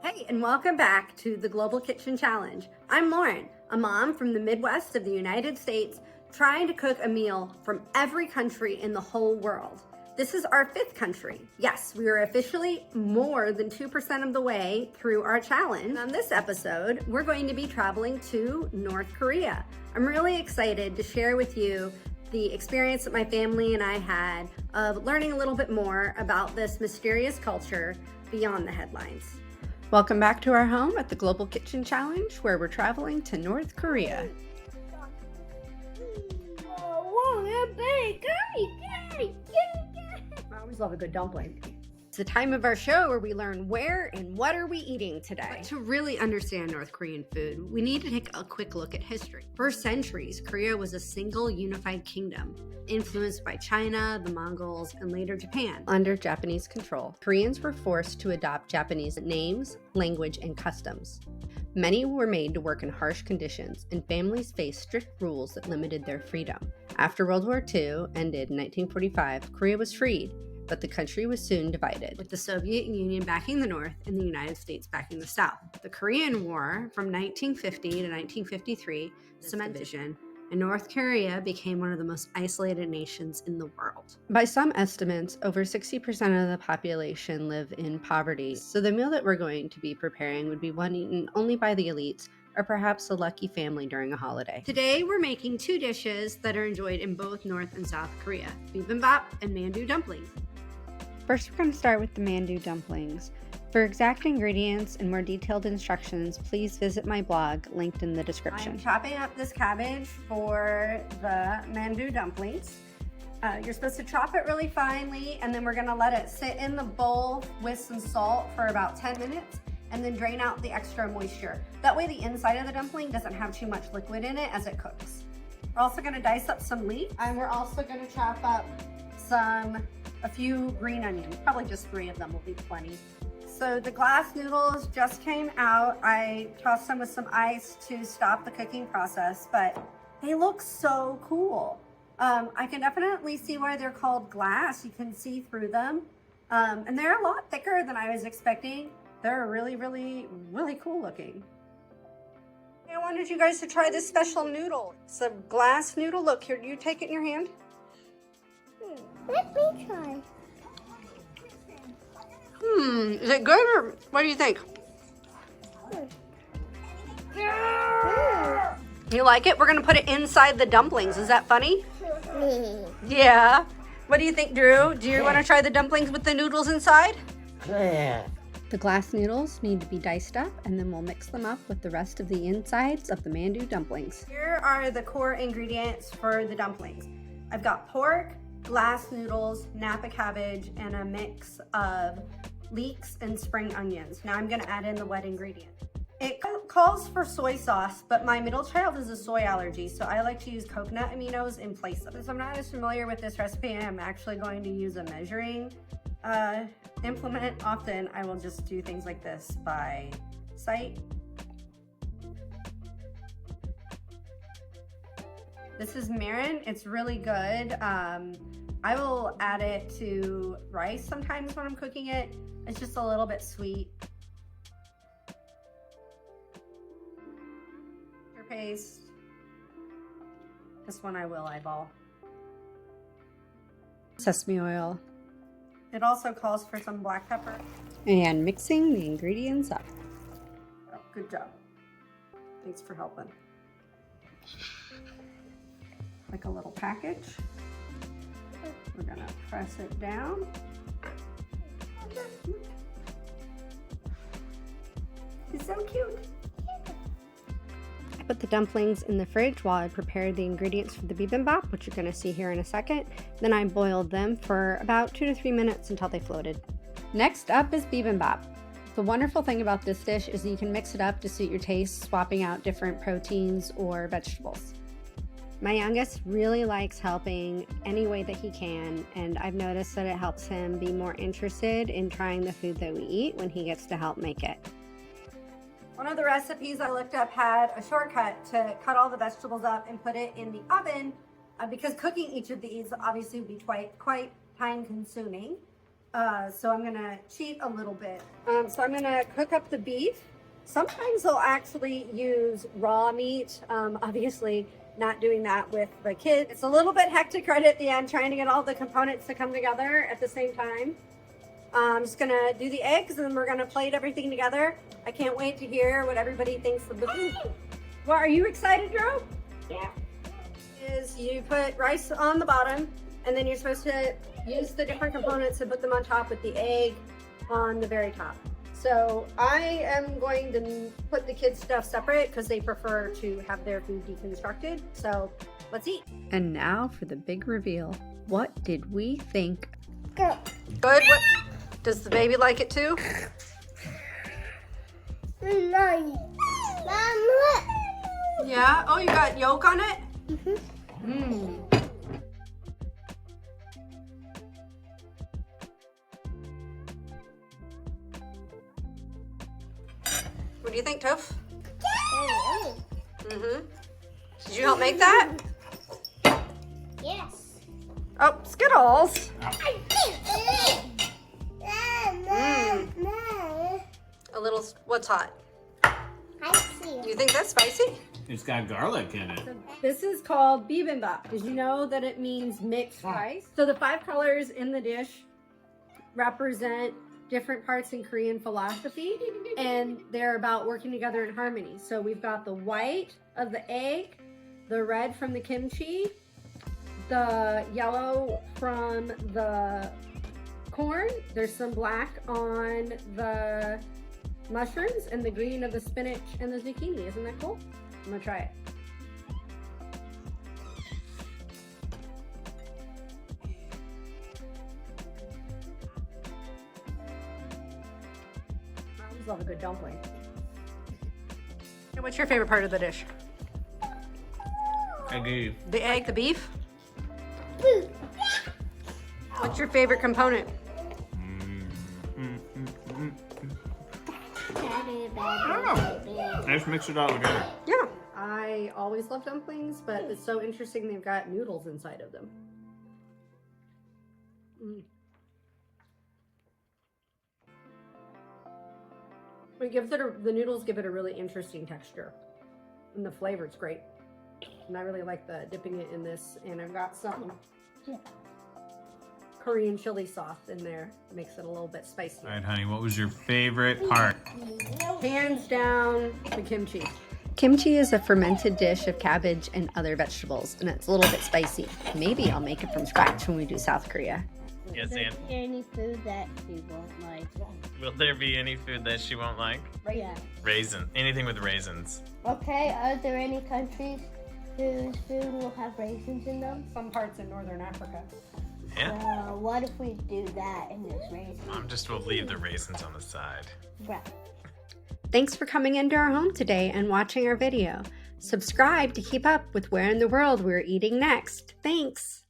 Hey, and welcome back to the Global Kitchen Challenge. I'm Lauren, a mom from the Midwest of the United States, trying to cook a meal from every country in the whole world. This is our 5th country. Yes, we are officially more than 2% of the way through our challenge. On this episode, we're going to be traveling to North Korea. I'm really excited to share with you the experience that my family and I had of learning a little bit more about this mysterious culture beyond the headlines. Welcome back to our home at the Global Kitchen Challenge, where we're traveling to North Korea. I always love a good dumpling. It's the time of our show where we learn where and what are we eating today. But to really understand North Korean food, we need to take a quick look at history. For centuries, Korea was a single unified kingdom, influenced by China, the Mongols, and later Japan. Under Japanese control, Koreans were forced to adopt Japanese names, language, and customs. Many were made to work in harsh conditions, and families faced strict rules that limited their freedom. After World War II ended in 1945, Korea was freed, but the country was soon divided, with the Soviet Union backing the North and the United States backing the South. The Korean War from 1950 to 1953 cemented division, and North Korea became one of the most isolated nations in the world. By some estimates, over 60% of the population live in poverty, so the meal that we're going to be preparing would be one eaten only by the elites, or perhaps a lucky family during a holiday. Today, we're making 2 dishes that are enjoyed in both North and South Korea: Bibimbap and Mandu dumplings. First, we're going to start with the Mandu dumplings. For exact ingredients and more detailed instructions, please visit my blog linked in the description. I'm chopping up this cabbage for the Mandu dumplings. You're supposed to chop it really finely, and then we're going to let it sit in the bowl with some salt for about 10 minutes and then drain out the extra moisture. That way the inside of the dumpling doesn't have too much liquid in it as it cooks. We're also going to dice up some leeks, and we're also going to chop up a few green onions. Probably just 3 of them will be plenty. So the glass noodles just came out. I tossed them with some ice to stop the cooking process, but they look so cool. I can definitely see why they're called glass. You can see through them. And they're a lot thicker than I was expecting. They're really, really, really cool looking. I wanted you guys to try this special noodle. It's a glass noodle. Look, here, you take it in your hand. Let me try. Is it good, or what do you think? You like it? We're gonna put it inside the dumplings. Is that funny? Yeah. What do you think, Drew? Do you want to try the dumplings with the noodles inside? Yeah. The glass noodles need to be diced up, and then we'll mix them up with the rest of the insides of the Mandu dumplings. Here are the core ingredients for the dumplings. I've got pork, glass noodles, Napa cabbage, and a mix of leeks and spring onions. Now I'm gonna add in the wet ingredient. It calls for soy sauce, but my middle child has a soy allergy, so I like to use coconut aminos in place of it. Since I'm not as familiar with this recipe, I'm actually going to use a measuring implement. Often I will just do things like this by sight. This is mirin. It's really good. I will add it to rice sometimes when I'm cooking it. It's just a little bit sweet. Ginger paste. This one I will eyeball. Sesame oil. It also calls for some black pepper. And mixing the ingredients up. Oh, good job. Thanks for helping. Like a little package. We're gonna press it down. It's so cute. I put the dumplings in the fridge while I prepared the ingredients for the bibimbap, which you're gonna see here in a second. Then I boiled them for about 2 to 3 minutes until they floated. Next up is bibimbap. The wonderful thing about this dish is that you can mix it up to suit your taste, swapping out different proteins or vegetables. My youngest really likes helping any way that he can, and I've noticed that it helps him be more interested in trying the food that we eat when he gets to help make it. One of the recipes I looked up had a shortcut to cut all the vegetables up and put it in the oven because cooking each of these obviously would be quite time consuming. so I'm gonna cheat a little bit. So I'm gonna cook up the beef. Sometimes they'll actually use raw meat. Obviously not doing that with the kids. It's a little bit hectic right at the end, trying to get all the components to come together at the same time. I'm just gonna do the eggs and then we're gonna plate everything together. I can't wait to hear what everybody thinks of the food. Well, are you excited, Drew? Yeah. Is you put rice on the bottom and then you're supposed to use the different components and put them on top with the egg on the very top. So I am going to put the kids' stuff separate because they prefer to have their food deconstructed. So let's eat. And now for the big reveal. What did we think? Good. Good? What? Does the baby like it too? Mom, Yeah? Oh, you got yolk on it? mm-hmm. Mmm. What do you think, Toph? Mm-hmm. Did you help make that? Yes. Oh, Skittles. A little, what's hot? I see. You think that's spicy? It's got garlic in it. This is called Bibimbap. Did you know that it means mixed rice? So the 5 colors in the dish represent different parts in Korean philosophy, and they're about working together in harmony. So we've got the white of the egg, the red from the kimchi, the yellow from the corn, there's some black on the mushrooms, and the green of the spinach and the zucchini. Isn't that cool? I'm gonna try it. I always love a good dumpling. Hey, what's your favorite part of the dish? Egg. The egg, the beef? What's your favorite component? Let's mix it all together. Yeah. I always love dumplings, but it's so interesting they've got noodles inside of them. It gives it the noodles give it a really interesting texture. And the flavor is great. And I really like the dipping it in this. And I've got some Korean chili sauce in there. Makes it a little bit spicy. All right, honey, what was your favorite part? Hands down, the kimchi. Kimchi is a fermented dish of cabbage and other vegetables, and it's a little bit spicy. Maybe I'll make it from scratch when we do South Korea. Yes, Is there Ann. any food that you won't like? Will there be any food that she won't like? Yeah. Raisin. Anything with raisins. Okay, are there any countries whose food will have raisins in them? Some parts in Northern Africa. Yeah. What if we do that and there's raisins? Mom just will leave the raisins on the side. Right. Thanks for coming into our home today and watching our video. Subscribe to keep up with where in the world we're eating next. Thanks.